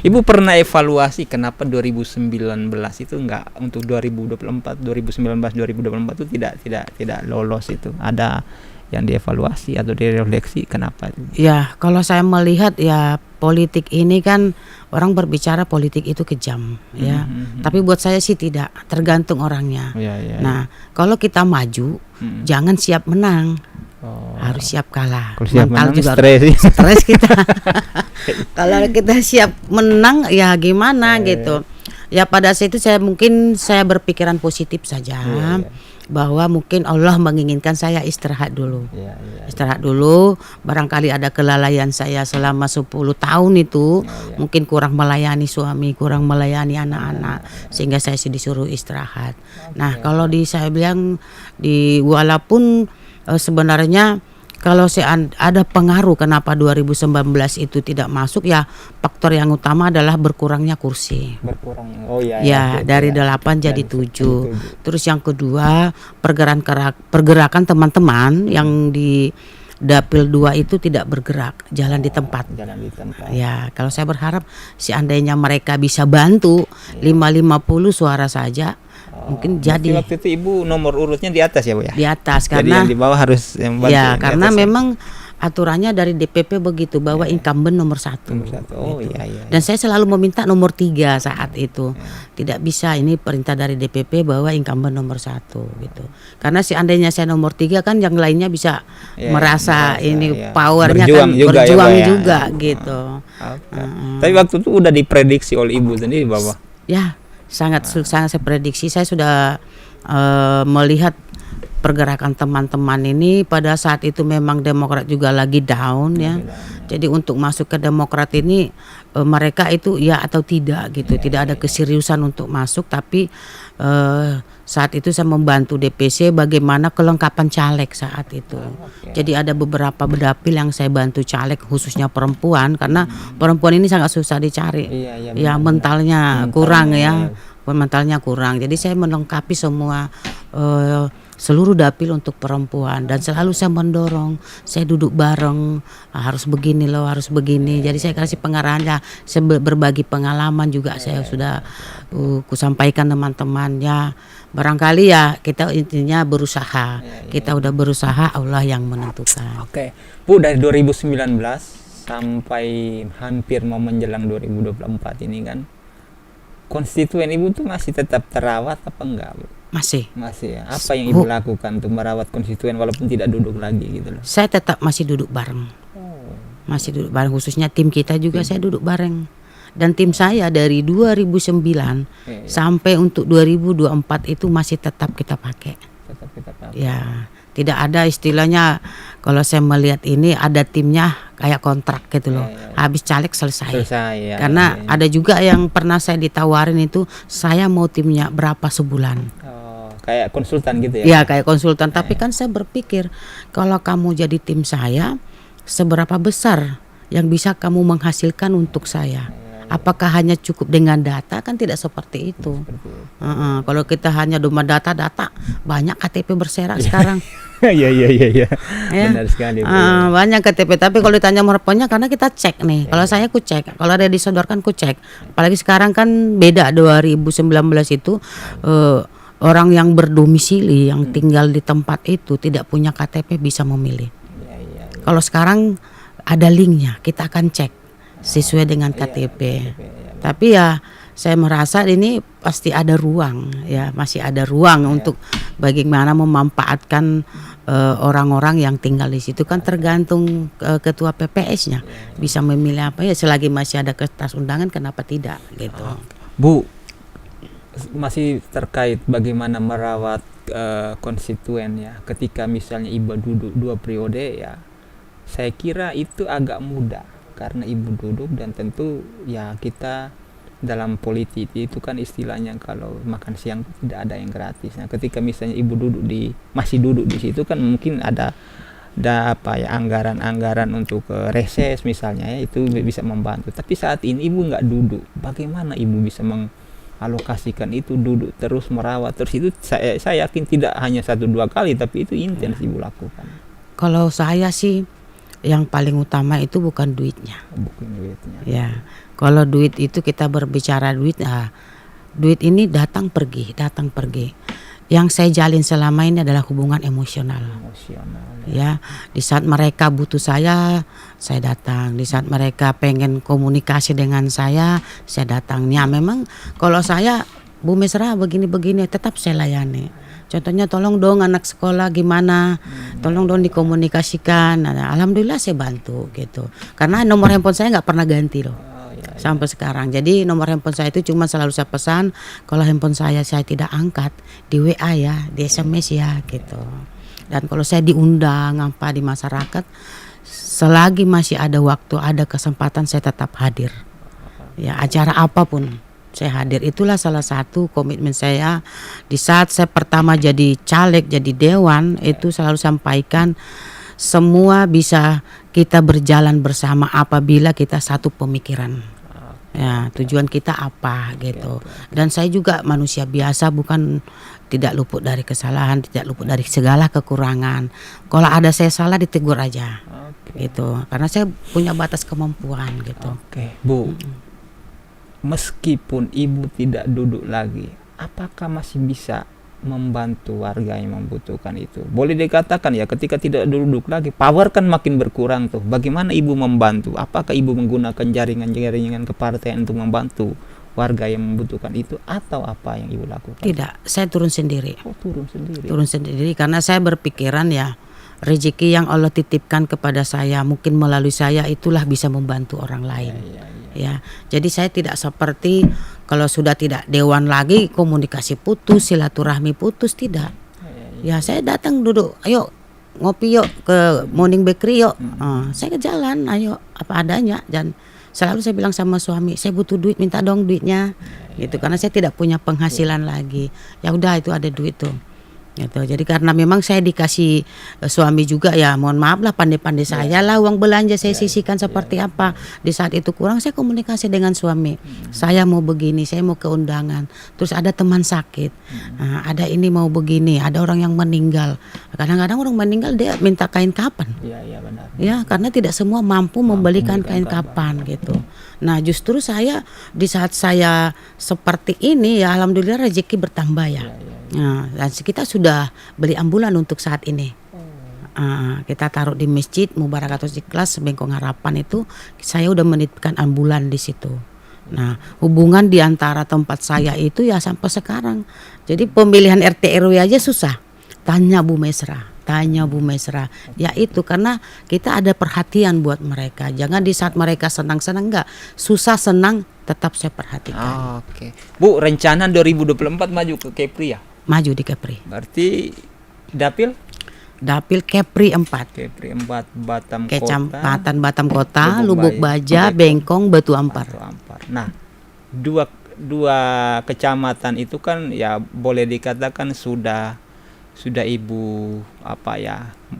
Ibu pernah evaluasi kenapa 2019 itu enggak, untuk 2024, 2019, 2024 itu tidak lolos itu? Ada yang dievaluasi atau direfleksi kenapa itu? Ya, kalau saya melihat ya politik ini kan orang berbicara politik itu kejam ya. Tapi buat saya sih tidak, tergantung orangnya. Nah, kalau kita maju jangan siap menang. Harus siap kalah. Kalau siap menang juga stres kita. Kalau kita siap menang ya gimana gitu. Ya pada saat itu saya berpikiran positif saja. Bahwa mungkin Allah menginginkan saya istirahat dulu. Istirahat dulu, barangkali ada kelalaian saya selama 10 tahun itu. Mungkin kurang melayani suami, kurang melayani anak-anak, sehingga saya disuruh istirahat. Nah, kalau saya bilang walaupun sebenarnya kalau ada pengaruh kenapa 2019 itu tidak masuk, ya faktor yang utama adalah berkurangnya kursi. Dari 8 jadi 7. Terus yang kedua, pergerakan teman-teman yang di Dapil 2 itu tidak bergerak, jalan di tempat. Ya, kalau saya berharap seandainya mereka bisa bantu 550 suara saja, mungkin jadi. Waktu itu Ibu nomor urutnya di atas ya Bu ya? Di atas, jadi karena yang di bawah harus yang bantu. Ya, karena memang aturannya dari DPP begitu, bahwa incumbent nomor 1. Gitu. Dan saya selalu meminta nomor 3 saat itu. Tidak bisa, ini perintah dari DPP bahwa incumbent nomor 1 gitu. Karena seandainya saya nomor 3 kan yang lainnya bisa merasa powernya berjuang juga gitu. Tapi waktu itu udah diprediksi oleh Ibu sendiri bahwa sangat saya prediksi. Saya sudah melihat pergerakan teman-teman ini pada saat itu memang Demokrat juga lagi down ya. Jadi untuk masuk ke Demokrat ini mereka itu ya atau tidak gitu. Tidak ada keseriusan untuk masuk, tapi saat itu saya membantu DPC bagaimana kelengkapan caleg saat itu. Jadi ada beberapa dapil yang saya bantu caleg, khususnya perempuan, karena perempuan ini sangat susah dicari. Mentalnya kurang ya. Mentalnya kurang. Jadi saya melengkapi semua seluruh dapil untuk perempuan, dan selalu saya mendorong, saya duduk bareng, harus begini loh, harus begini. Jadi saya kasih pengarahannya, saya berbagi pengalaman juga saya sudah kusampaikan teman-teman ya. Barangkali ya kita intinya berusaha. Kita udah berusaha, Allah yang menentukan. Oke. Bu, dari 2019 sampai hampir mau menjelang 2024 ini kan, konstituen Ibu tuh masih tetap terawat apa enggak, Bu? Masih ya. Apa yang Ibu lakukan untuk merawat konstituen walaupun tidak duduk lagi gitu loh? Saya tetap masih duduk bareng. Masih duduk bareng, khususnya tim kita juga saya duduk bareng. Dan tim saya dari 2009 sampai untuk 2024 itu masih tetap kita pakai. Ya, tidak ada istilahnya, kalau saya melihat ini ada timnya kayak kontrak gitu loh. Habis caleg selesai. Karena ada juga yang pernah saya ditawarin itu, saya mau timnya berapa sebulan. Kayak konsultan gitu ya? Ya, kayak konsultan. Tapi kan saya berpikir, kalau kamu jadi tim saya, seberapa besar yang bisa kamu menghasilkan untuk saya? Apakah hanya cukup dengan data? Kan tidak seperti itu. Kalau kita hanya cuma data, banyak KTP berserak sekarang. Iya. Benar sekali. Banyak KTP. Tapi kalau ditanya mereponnya, karena kita cek nih. Kalau saya ku cek, kalau ada disodorkan ku cek. Apalagi sekarang kan beda, 2019 itu orang yang berdomisili, yang tinggal di tempat itu tidak punya KTP bisa memilih. Kalau sekarang ada linknya, kita akan cek sesuai dengan KTP. Tapi ya saya merasa ini pasti ada ruang ya, masih ada ruang untuk bagaimana memanfaatkan orang-orang yang tinggal di situ. Kan tergantung ketua PPS-nya bisa memilih apa ya, selagi masih ada kertas undangan kenapa tidak gitu. Bu, masih terkait bagaimana merawat konstituen ya, ketika misalnya Ibu duduk 2 periode ya, saya kira itu agak mudah karena Ibu duduk, dan tentu ya kita dalam politik itu kan istilahnya kalau makan siang tidak ada yang gratis. Nah, ketika misalnya Ibu masih duduk di situ kan mungkin ada apa ya, anggaran untuk reses misalnya ya, itu bisa membantu. Tapi saat ini Ibu nggak duduk, bagaimana Ibu bisa alokasikan itu, duduk terus merawat terus? Itu saya yakin tidak hanya 1-2 kali, tapi itu intens Ibu lakukan. Kalau saya sih yang paling utama itu bukan duitnya. Bukan duitnya. Ya, kalau duit itu kita berbicara duit, duit ini datang pergi. Yang saya jalin selama ini adalah hubungan emosional. Ya, di saat mereka butuh saya datang. Di saat mereka pengen komunikasi dengan saya datang. Ya, memang kalau saya Bu Mesra begini-begini tetap saya layani. Contohnya tolong dong anak sekolah gimana, tolong dong dikomunikasikan. Nah, alhamdulillah saya bantu gitu. Karena nomor handphone saya nggak pernah ganti loh. Sampai sekarang. Jadi nomor handphone saya itu cuma selalu saya pesan, kalau handphone saya tidak angkat, di WA ya, di SMS ya gitu. Dan kalau saya diundang apa di masyarakat, selagi masih ada waktu, ada kesempatan, saya tetap hadir. Ya, acara apapun saya hadir. Itulah salah satu komitmen saya. Di saat saya pertama jadi caleg, jadi dewan, itu selalu sampaikan semua bisa kita berjalan bersama apabila kita satu pemikiran. Ya, tujuan kita apa gitu. Dan saya juga manusia biasa, bukan tidak luput dari kesalahan, tidak luput dari segala kekurangan. Kalau ada saya salah ditegur aja. Gitu. Karena saya punya batas kemampuan gitu. Oke, Bu. Meskipun Ibu tidak duduk lagi, apakah masih bisa membantu warga yang membutuhkan itu? Boleh dikatakan ya, ketika tidak duduk lagi, power kan makin berkurang tuh. Bagaimana Ibu membantu? Apakah Ibu menggunakan jaringan-jaringan kepartaian untuk membantu warga yang membutuhkan itu, atau apa yang Ibu lakukan? Tidak, saya turun sendiri. Oh, turun sendiri. Turun sendiri karena saya berpikiran ya, rezeki yang Allah titipkan kepada saya, mungkin melalui saya itulah bisa membantu orang lain. Ya, jadi saya tidak seperti kalau sudah tidak dewan lagi, komunikasi putus, silaturahmi putus, tidak. Ya, saya datang duduk, ayo ngopi yuk ke Morning Bakery yuk. Saya ke jalan, ayo apa adanya. Dan selalu saya bilang sama suami, saya butuh duit, minta dong duitnya. Gitu, karena saya tidak punya penghasilan lagi. Ya udah, itu ada duit tuh. Gitu. Jadi karena memang saya dikasih suami juga ya, mohon maaf lah, pandai-pandai saya lah uang belanja saya sisihkan seperti apa. Di saat itu kurang, saya komunikasi dengan suami. Saya mau begini, saya mau ke undangan. Terus ada teman sakit, ada ini mau begini, ada orang yang meninggal. Kadang-kadang orang meninggal dia minta kain kapan. Iya benar. Ya, karena tidak semua mampu membelikan kain kapan gitu. Nah, justru saya di saat saya seperti ini ya, alhamdulillah rezeki bertambah ya. Nah, dan kita sudah beli ambulan untuk saat ini. Kita taruh di masjid Mubarakatus Ikhlas Bengkong Harapan itu, saya udah menitipkan ambulan di situ. Nah, hubungan di antara tempat saya itu ya sampai sekarang. Jadi pemilihan RT RW aja susah. Tanya Bu Mesra. Ya itu karena kita ada perhatian buat mereka. Jangan di saat mereka senang-senang, enggak. Susah senang tetap saya perhatikan. Oke. Bu, rencana 2024 maju ke Kepri ya? Maju di Kepri. Berarti Dapil Kepri 4. Kepri 4 Batam Kecamatan Batam Kota, Lubuk Baja, Bengkong, Batu Ampar. Nah, dua kecamatan itu kan ya boleh dikatakan sudah Ibu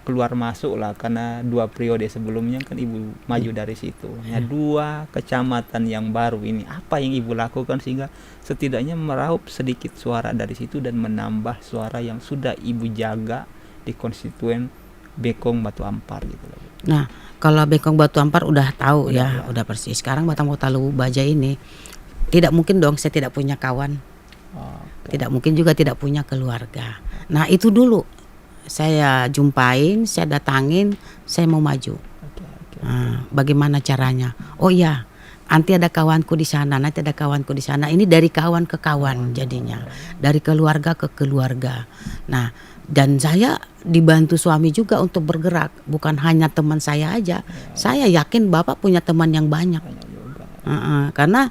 keluar masuk lah, karena 2 periode sebelumnya kan Ibu maju dari situ. Nah, 2 kecamatan yang baru ini, apa yang Ibu lakukan sehingga setidaknya meraup sedikit suara dari situ dan menambah suara yang sudah Ibu jaga di konstituen Bengkong Batu Ampar gitu loh. Nah, kalau Bengkong Batu Ampar udah tahu ya, udah persis. Sekarang Batam Kota Lubuk Baja ini tidak mungkin dong saya tidak punya kawan. Tidak mungkin juga tidak punya keluarga. Nah, itu dulu saya jumpain, saya datangin, saya mau maju. Nah, bagaimana caranya? Oh iya, nanti ada kawanku di sana, nanti ada kawanku di sana. Ini dari kawan ke kawan jadinya, dari keluarga ke keluarga. Nah, dan saya dibantu suami juga untuk bergerak, bukan hanya teman saya aja. Saya yakin Bapak punya teman yang banyak. Karena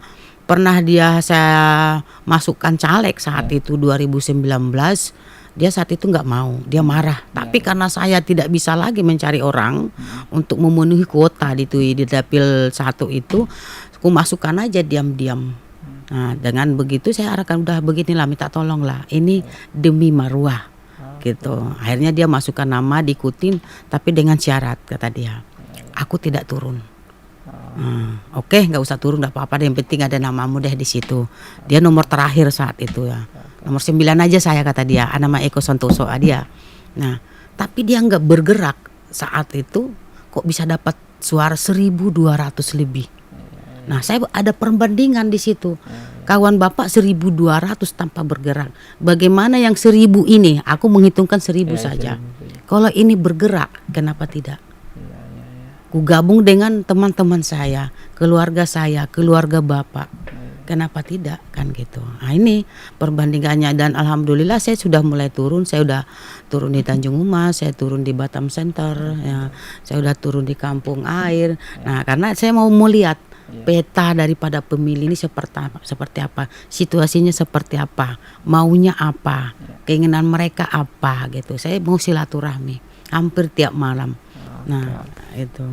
pernah saya masukkan caleg saat itu 2019, dia saat itu nggak mau, dia marah. Tapi karena saya tidak bisa lagi mencari orang untuk memenuhi kuota di dapil 1 itu, aku masukkan aja diam-diam. Nah, dengan begitu saya arahkan, udah beginilah, minta tolong lah, ini demi marwah gitu. Akhirnya dia masukkan nama, diikutin, tapi dengan syarat, kata dia, aku tidak turun. Oke, nggak usah turun, nggak apa-apa deh, yang penting ada namamu deh di situ. Dia nomor terakhir saat itu ya, nomor 9 aja saya, kata dia, nama Eko Santoso dia. Nah, tapi dia nggak bergerak saat itu. kok bisa dapat suara 1.200 lebih. Nah, saya ada perbandingan di situ. Kawan Bapak 1.200 tanpa bergerak. Bagaimana yang 1.000 ini? Aku menghitungkan 1.000 saja. Kalau ini bergerak, kenapa tidak? Ku gabung dengan teman-teman saya, keluarga Bapak. Kenapa tidak? Kan gitu. Nah, ini perbandingannya, dan alhamdulillah saya sudah mulai turun. Saya sudah turun di Tanjung Umas, saya turun di Batam Center, ya. Saya sudah turun di Kampung Air. Nah, karena saya mau lihat peta daripada pemilih ini seperti apa, situasinya seperti apa, maunya apa, keinginan mereka apa gitu. Saya mau silaturahmi hampir tiap malam. Nah, itu.